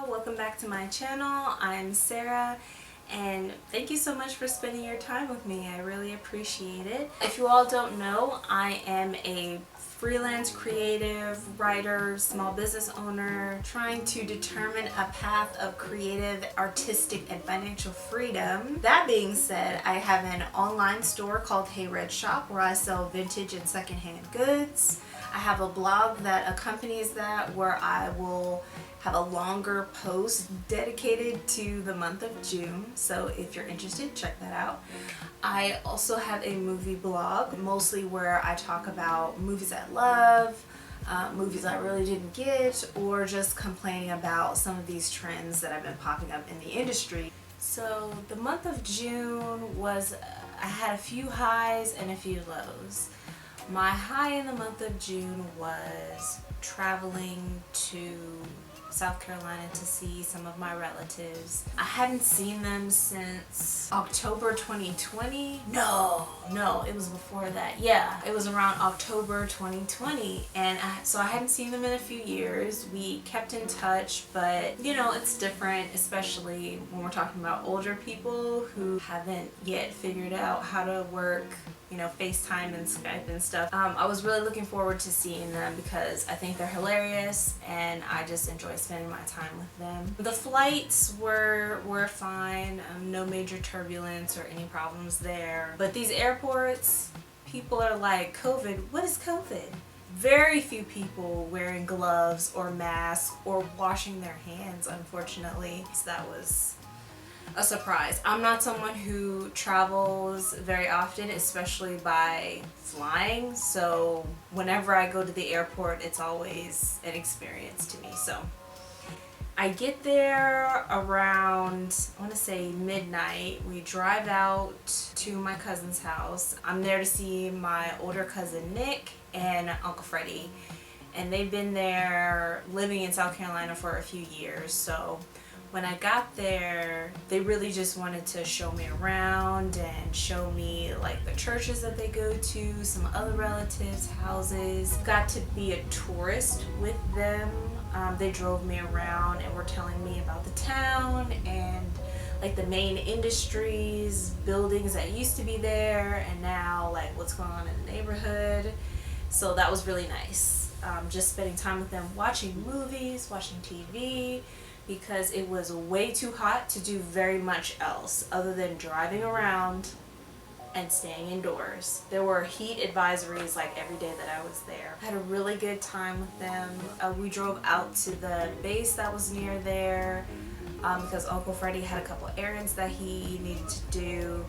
welcome back to my channel. I'm Sarah and thank you so much for spending your time with me. I really appreciate it. If you all don't know, I am a freelance creative writer, small business owner, trying to determine a path of creative, artistic, and financial freedom. That being said, I have an online store called Hey Red Shop where I sell vintage and secondhand goods. I have a blog that accompanies that where I will have a longer post dedicated to the month of June, so if you're interested, check that out. I also have a movie blog, mostly where I talk about movies I love, movies I really didn't get, or just complaining about some of these trends that have been popping up in the industry. So the month of June was, I had a few highs and a few lows. My high in the month of June was traveling to South Carolina to see some of my relatives. I hadn't seen them since October 2020. No, it was before that. Yeah, it was around October 2020, and so I hadn't seen them in a few years. We kept in touch, but you know, it's different, especially when we're talking about older people who haven't yet figured out how to work, you know, FaceTime and Skype and stuff. I was really looking forward to seeing them because I think they're hilarious and I just enjoy spending my time with them. The flights were fine, no major turbulence or any problems there. But these airports, people are like, COVID, what is COVID? Very few people wearing gloves or masks or washing their hands, unfortunately. So that was a surprise. I'm not someone who travels very often, especially by flying, so whenever I go to the airport, it's always an experience to me. So I get there around, I want to say midnight. We drive out to my cousin's house. I'm there to see my older cousin Nick and Uncle Freddie, and they've been there living in South Carolina for a few years. So when I got there, they really just wanted to show me around and show me like the churches that they go to, some other relatives' houses. Got to be a tourist with them. They drove me around and were telling me about the town and like the main industries, buildings that used to be there, and now like what's going on in the neighborhood. So that was really nice. Just spending time with them, watching movies, watching TV, because it was way too hot to do very much else other than driving around and staying indoors. There were heat advisories like every day that I was there. I had a really good time with them. We drove out to the base that was near there because Uncle Freddie had a couple errands that he needed to do.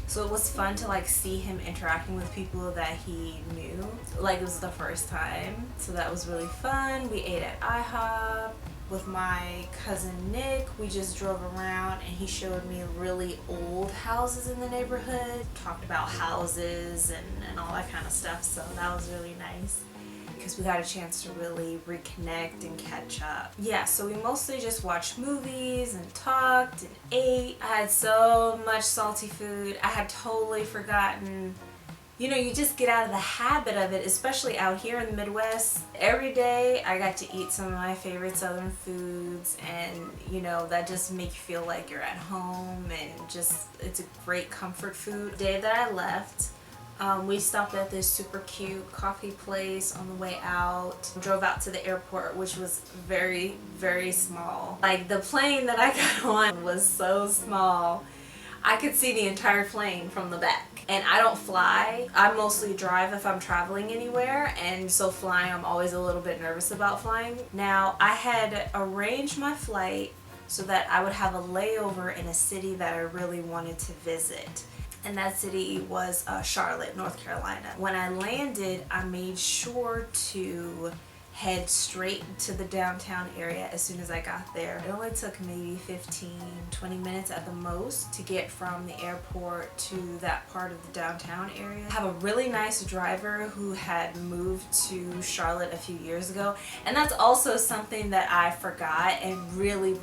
So it was fun to like see him interacting with people that he knew. Like it was the first time. So that was really fun. We ate at IHOP. With my cousin Nick, we just drove around and he showed me really old houses in the neighborhood, talked about houses and all that kind of stuff, so that was really nice because we got a chance to really reconnect and catch up. Yeah, so we mostly just watched movies and talked and ate. I had so much salty food. I had totally forgotten. You know, you just get out of the habit of it, especially out here in the Midwest. Every day I got to eat some of my favorite Southern foods, and you know, that just makes you feel like you're at home, and just, it's a great comfort food. The day that I left, we stopped at this super cute coffee place on the way out. Drove out to the airport, which was very, very small. Like the plane that I got on was so small. I could see the entire plane from the back. And I don't fly. I mostly drive if I'm traveling anywhere, and so flying, I'm always a little bit nervous about flying. Now, I had arranged my flight so that I would have a layover in a city that I really wanted to visit. And that city was Charlotte, North Carolina. When I landed, I made sure to head straight to the downtown area as soon as I got there. It only took maybe 15-20 minutes at the most to get from the airport to that part of the downtown area. I have a really nice driver who had moved to Charlotte a few years ago, and that's also something that I forgot and really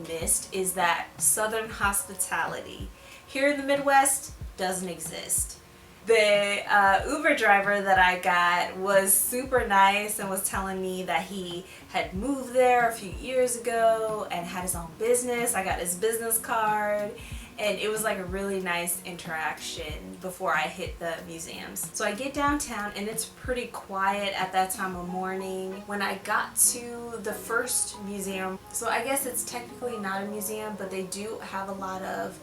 missed, is that Southern hospitality here in the Midwest doesn't exist. The Uber driver that I got was super nice and was telling me that he had moved there a few years ago and had his own business. I got his business card, and it was like a really nice interaction before I hit the museums. So I get downtown and it's pretty quiet at that time of morning. When I got to the first museum, so I guess it's technically not a museum, but they do have a lot of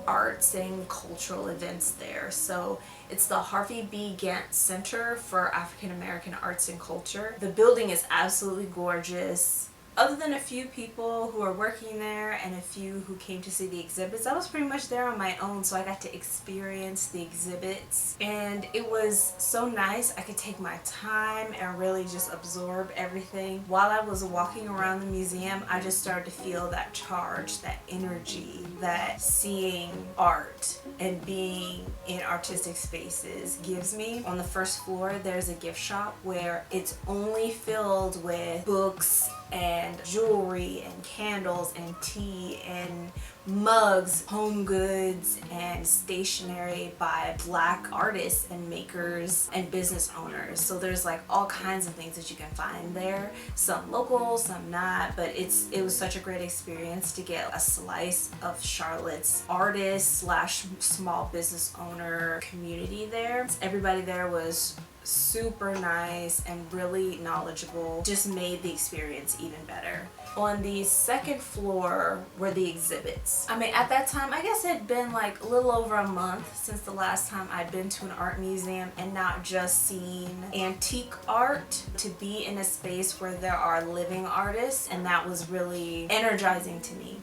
arts and cultural events there. So it's the Harvey B. Gantt Center for African American Arts and Culture. The building is absolutely gorgeous. Other than a few people who are working there and a few who came to see the exhibits, I was pretty much there on my own, so I got to experience the exhibits. And it was so nice. I could take my time and really just absorb everything. While I was walking around the museum, I just started to feel that charge, that energy, that seeing art and being in artistic spaces gives me. On the first floor, there's a gift shop where it's only filled with books and jewelry and candles and tea and mugs, home goods, and stationery by Black artists and makers and business owners. So there's like all kinds of things that you can find there. Some local, some not, but it was such a great experience to get a slice of Charlotte's artist slash small business owner community there. Everybody there was super nice and really knowledgeable, just made the experience even better. On the second floor were the exhibits. I mean, at that time, I guess it had been like a little over a month since the last time I'd been to an art museum and not just seen antique art, to be in a space where there are living artists, and that was really energizing to me.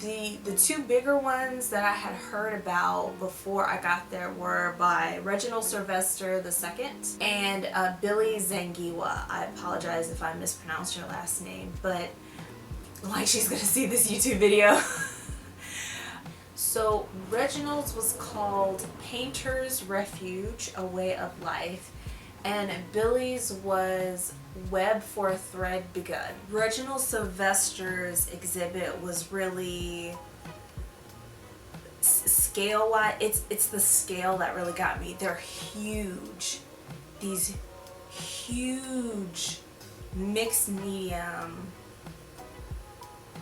The two bigger ones that I had heard about before I got there were by Reginald Sylvester II and Billie Zangewa. I apologize if I mispronounced your last name, but like she's gonna see this YouTube video. So Reginald's was called Painter's Refuge, A Way of Life, and Billie's was Web for a Thread Begun. Reginald Sylvester's exhibit was really scale-wise, it's the scale that really got me. They're huge. These huge mixed medium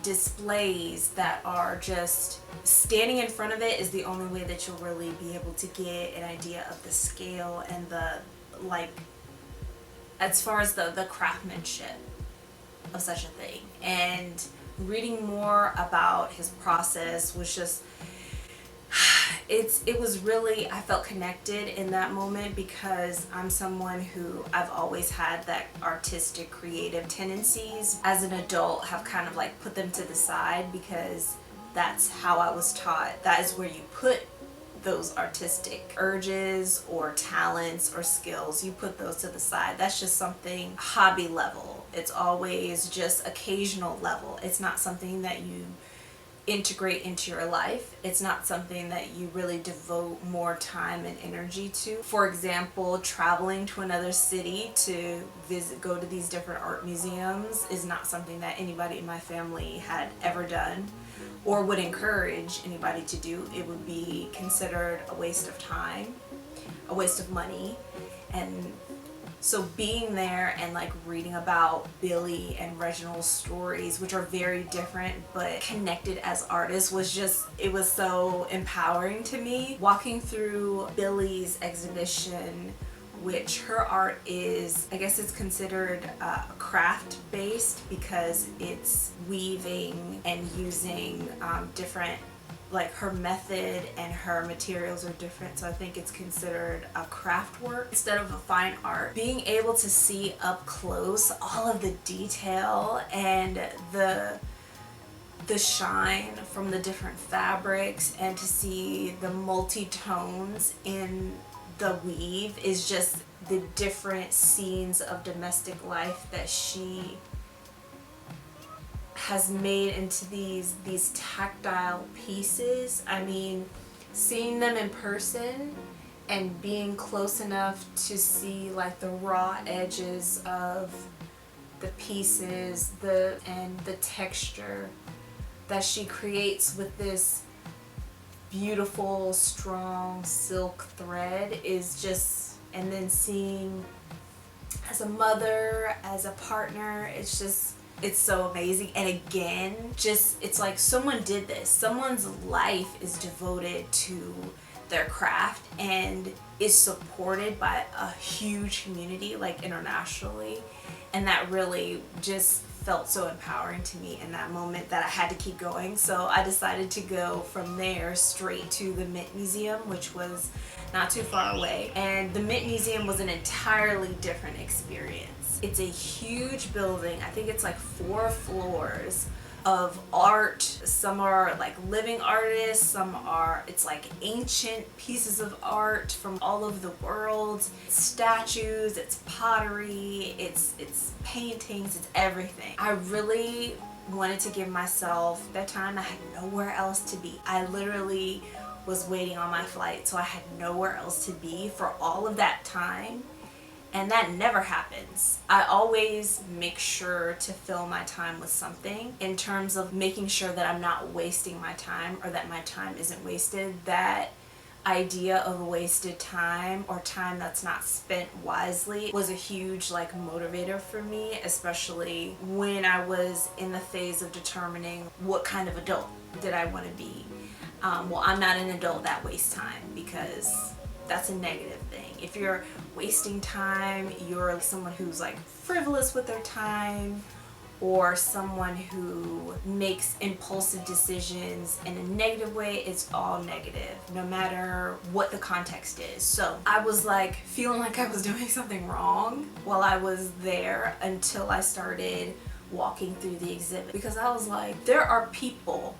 displays that are just standing in front of it is the only way that you'll really be able to get an idea of the scale and the, like, as far as the craftsmanship of such a thing. And reading more about his process was just, it was really, I felt connected in that moment because I'm someone who I've always had that artistic creative tendencies. As an adult, have kind of like put them to the side because that's how I was taught. That is where you put those artistic urges or talents or skills. You put those to the side. That's just something hobby level. It's always just occasional level. It's not something that you integrate into your life. It's not something that you really devote more time and energy to. For example, traveling to another city to go to these different art museums is not something that anybody in my family had ever done or would encourage anybody to do. It would be considered a waste of time, a waste of money. And so being there and like reading about Billie and Reginald's stories, which are very different but connected as artists, was just, it was so empowering to me. Walking through Billie's exhibition, which her art is, I guess it's considered craft based because it's weaving and using different, like her method and her materials are different, so I think it's considered a craft work instead of a fine art. Being able to see up close all of the detail and the shine from the different fabrics and to see the multi-tones in the weave is just the different scenes of domestic life that she has made into these tactile pieces. I mean, seeing them in person and being close enough to see like the raw edges of the pieces, and the texture that she creates with this beautiful, strong silk thread is just, and then seeing as a mother, as a partner, it's so amazing. And again, just, it's like someone did this. Someone's life is devoted to their craft and is supported by a huge community, like internationally. And that really just felt so empowering to me in that moment that I had to keep going. So I decided to go from there straight to the Mint Museum, which was not too far away. And the Mint Museum was an entirely different experience. It's a huge building. I think it's like 4 floors of art. Some are like living artists, some are, it's like ancient pieces of art from all over the world. It's statues, it's pottery, it's paintings, it's everything. I really wanted to give myself that time. I had nowhere else to be. I literally was waiting on my flight, so I had nowhere else to be for all of that time. And that never happens. I always make sure to fill my time with something in terms of making sure that I'm not wasting my time or that my time isn't wasted. That idea of wasted time or time that's not spent wisely was a huge like motivator for me, especially when I was in the phase of determining what kind of adult did I want to be. Well, I'm not an adult that wastes time, because that's a negative thing. If you're wasting time, you're someone who's like frivolous with their time, or someone who makes impulsive decisions in a negative way. It's all negative, no matter what the context is. So I was like feeling like I was doing something wrong while I was there until I started walking through the exhibit, because I was like, there are people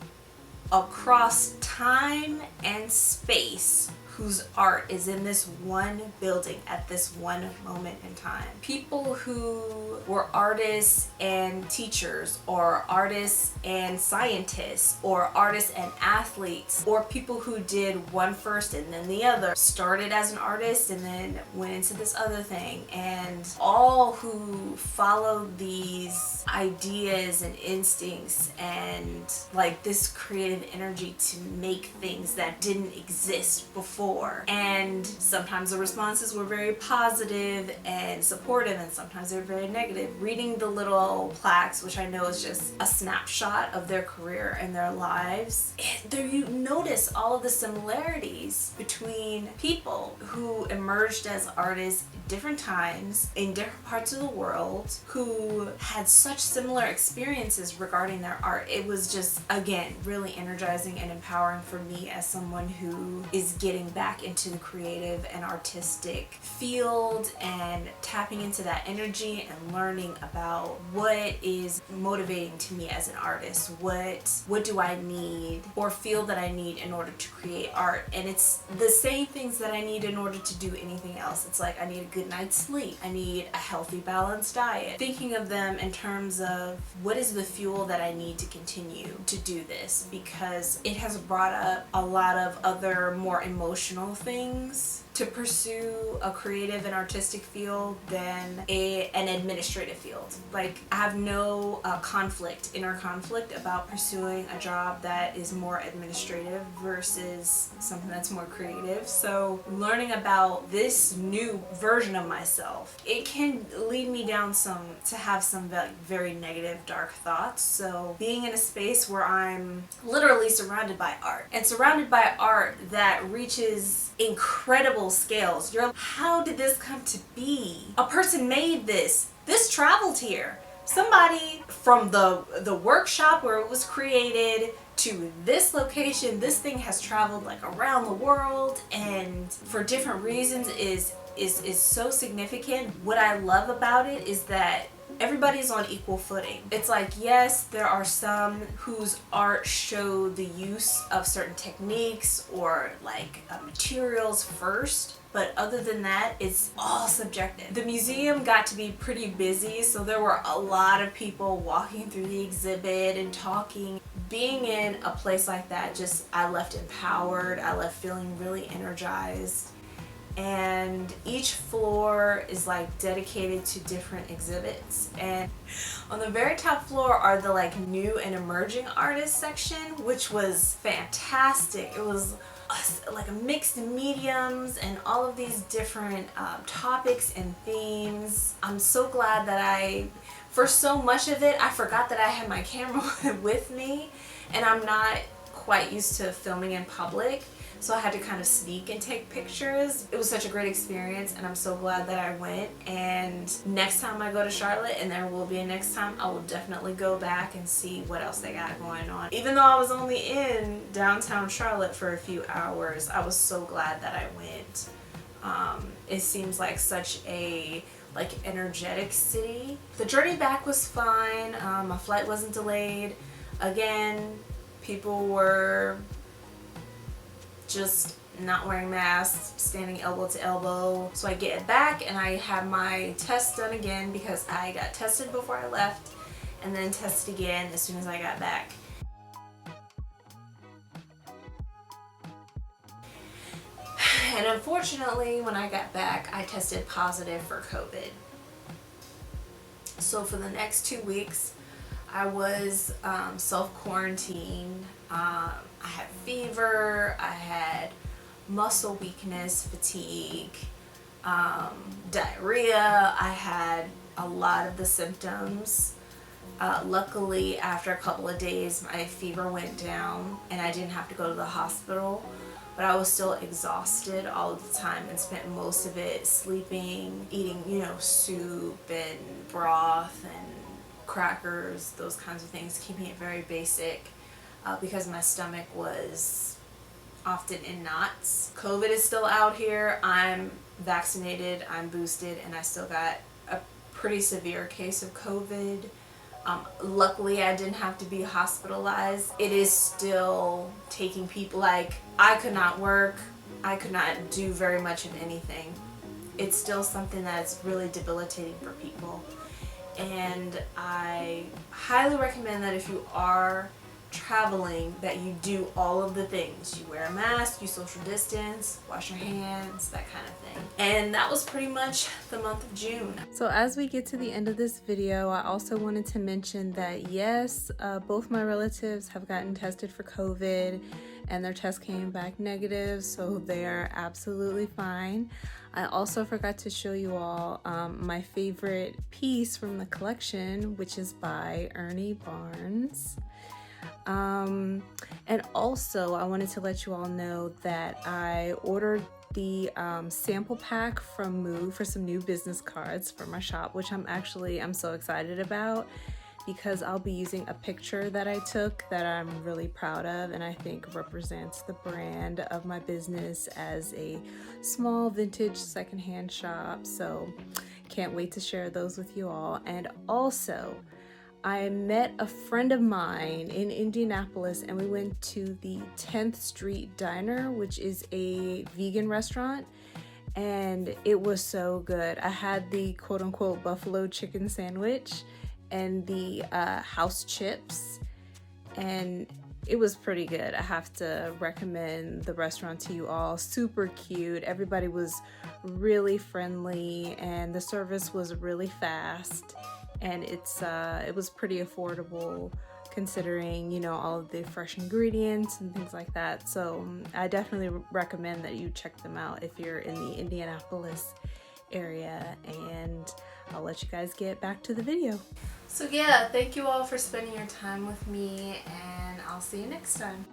across time and space whose art is in this one building at this one moment in time. People who were artists and teachers, or artists and scientists, or artists and athletes, or people who did one first and then the other, started as an artist and then went into this other thing, and all who followed these ideas and instincts and like this creative energy to make things that didn't exist before. And sometimes the responses were very positive and supportive, and sometimes they were very negative. Reading the little plaques, which I know is just a snapshot of their career and their lives, there you notice all of the similarities between people who emerged as artists at different times in different parts of the world, who had such similar experiences regarding their art. It was just, again, really energizing and empowering for me as someone who is getting back into the creative and artistic field and tapping into that energy and learning about what is motivating to me as an artist. What do I need or feel that I need in order to create art? And it's the same things that I need in order to do anything else. It's like I need a good night's sleep. I need a healthy, balanced diet. Thinking of them in terms of what is the fuel that I need to continue to do this, because it has brought up a lot of other more emotional things to pursue a creative and artistic field than an administrative field. Like, I have no inner conflict about pursuing a job that is more administrative versus something that's more creative. So learning about this new version of myself, it can lead me down to have some very negative, dark thoughts. So being in a space where I'm literally surrounded by art, and surrounded by art that reaches incredible scales. You're like, how did this come to be? A person made this. This traveled here. Somebody from the workshop where it was created to this location, this thing has traveled like around the world, and for different reasons is so significant. What I love about it is that everybody's on equal footing. It's like, yes, there are some whose art show the use of certain techniques or like materials first, but other than that, it's all subjective. The museum got to be pretty busy, so there were a lot of people walking through the exhibit and talking. Being in a place like that, I left empowered, I left feeling really energized. and each floor is like dedicated to different exhibits. And on the very top floor are the like new and emerging artists section, which was fantastic. It was like a mixed mediums and all of these different topics and themes. I'm so glad that for so much of it, I forgot that I had my camera with me, and I'm not quite used to filming in public, so I had to kind of sneak and take pictures. It was such a great experience, and I'm so glad that I went. And next time I go to Charlotte, and there will be a next time, I will definitely go back and see what else they got going on. Even though I was only in downtown Charlotte for a few hours, I was so glad that I went. It seems like such a energetic city. The journey back was fine. My flight wasn't delayed. Again, people were just not wearing masks, standing elbow to elbow. So I get back and I have my test done again, because I got tested before I left and then tested again as soon as I got back. And unfortunately, when I got back, I tested positive for COVID. So for the next 2 weeks, I was self-quarantined. I had fever, I had muscle weakness, fatigue, diarrhea. I had a lot of the symptoms. Luckily, after a couple of days, my fever went down and I didn't have to go to the hospital. But I was still exhausted all of the time and spent most of it sleeping, eating, soup and broth and crackers, those kinds of things, keeping it very basic, because my stomach was often in knots. COVID is still out here. I'm vaccinated, I'm boosted, and I still got a pretty severe case of COVID. Luckily, I didn't have to be hospitalized. It is still taking people, I could not work, I could not do very much of anything. It's still something that's really debilitating for people. And I highly recommend that if you are traveling, that you do all of the things. You wear a mask, you social distance, wash your hands, that kind of thing. And that was pretty much the month of June. So as we get to the end of this video, I also wanted to mention that yes, both my relatives have gotten tested for COVID and their test came back negative, so they're absolutely fine. I also forgot to show you all my favorite piece from the collection, which is by Ernie Barnes. And also I wanted to let you all know that I ordered the sample pack from Move for some new business cards for my shop, which I'm so excited about, because I'll be using a picture that I took that I'm really proud of and I think represents the brand of my business as a small vintage secondhand shop. So can't wait to share those with you all. And also, I met a friend of mine in Indianapolis and we went to the 10th Street Diner, which is a vegan restaurant, and it was so good. I had the quote-unquote buffalo chicken sandwich and the house chips, and it was pretty good. I have to recommend the restaurant to you all. Super cute. Everybody was really friendly and the service was really fast. And it was pretty affordable considering, all of the fresh ingredients and things like that. So I definitely recommend that you check them out if you're in the Indianapolis area. And I'll let you guys get back to the video. So yeah, thank you all for spending your time with me, and I'll see you next time.